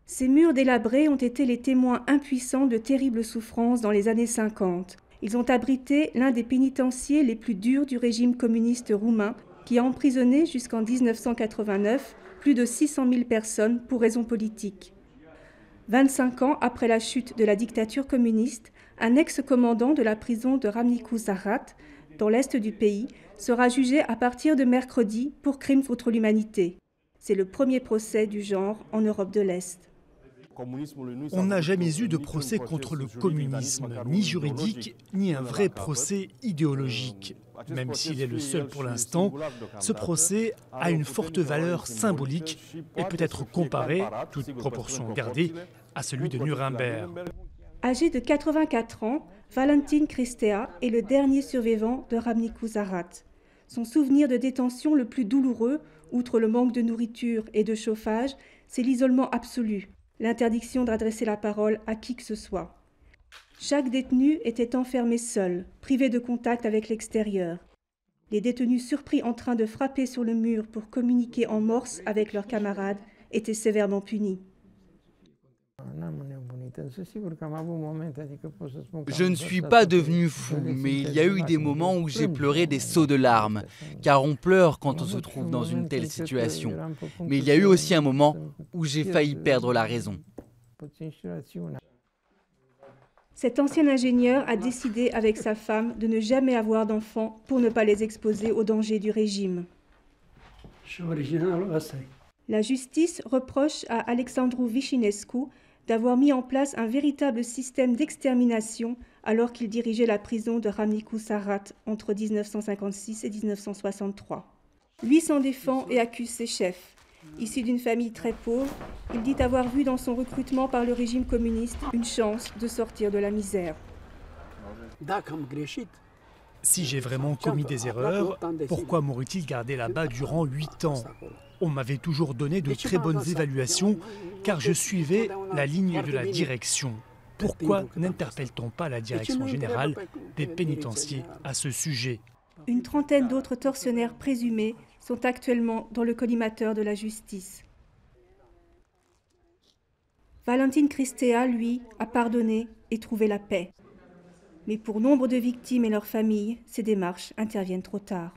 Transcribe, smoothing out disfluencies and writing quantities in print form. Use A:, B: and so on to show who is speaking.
A: Ces murs délabrés ont été les témoins impuissants de terribles souffrances dans les années 50. Ils ont abrité l'un des pénitenciers les plus durs du régime communiste roumain, qui a emprisonné jusqu'en 1989 plus de 600 000 personnes pour raisons politiques. 25 ans après la chute de la dictature communiste, un ex-commandant de la prison de Râmnicu Sărat, dans l'est du pays, sera jugé à partir de mercredi pour crimes contre l'humanité. C'est le premier procès du genre en Europe de l'Est.
B: On n'a jamais eu de procès contre le communisme, ni juridique, ni un vrai procès idéologique. Même s'il est le seul pour l'instant, ce procès a une forte valeur symbolique et peut être comparé, toute proportion gardée, à celui de Nuremberg.
A: Âgé de 84 ans, Valentin Cristea est le dernier survivant de Râmnicu Sărat. Son souvenir de détention le plus douloureux, outre le manque de nourriture et de chauffage, c'est l'isolement absolu, l'interdiction d'adresser la parole à qui que ce soit. Chaque détenu était enfermé seul, privé de contact avec l'extérieur. Les détenus surpris en train de frapper sur le mur pour communiquer en morse avec leurs camarades étaient sévèrement punis.
C: Je ne suis pas devenu fou, mais il y a eu des moments où j'ai pleuré des seaux de larmes, car on pleure quand on se trouve dans une telle situation. Mais il y a eu aussi un moment où j'ai failli perdre la raison.
A: Cet ancien ingénieur a décidé avec sa femme de ne jamais avoir d'enfants pour ne pas les exposer aux dangers du régime. La justice reproche à Alexandru Vișinescu d'avoir mis en place un véritable système d'extermination alors qu'il dirigeait la prison de Râmnicu Sărat entre 1956 et 1963. Lui s'en défend et accuse ses chefs. Issu d'une famille très pauvre, il dit avoir vu dans son recrutement par le régime communiste une chance de sortir de la misère.
B: Si j'ai vraiment commis des erreurs, pourquoi m'aurait-il gardé là-bas durant 8 ans? On m'avait toujours donné de très bonnes évaluations car je suivais la ligne de la direction. Pourquoi n'interpelle-t-on pas la direction générale des pénitenciers à ce sujet?
A: Une trentaine d'autres tortionnaires présumés sont actuellement dans le collimateur de la justice. Valentin Cristea, lui, a pardonné et trouvé la paix. Mais pour nombre de victimes et leurs familles, ces démarches interviennent trop tard.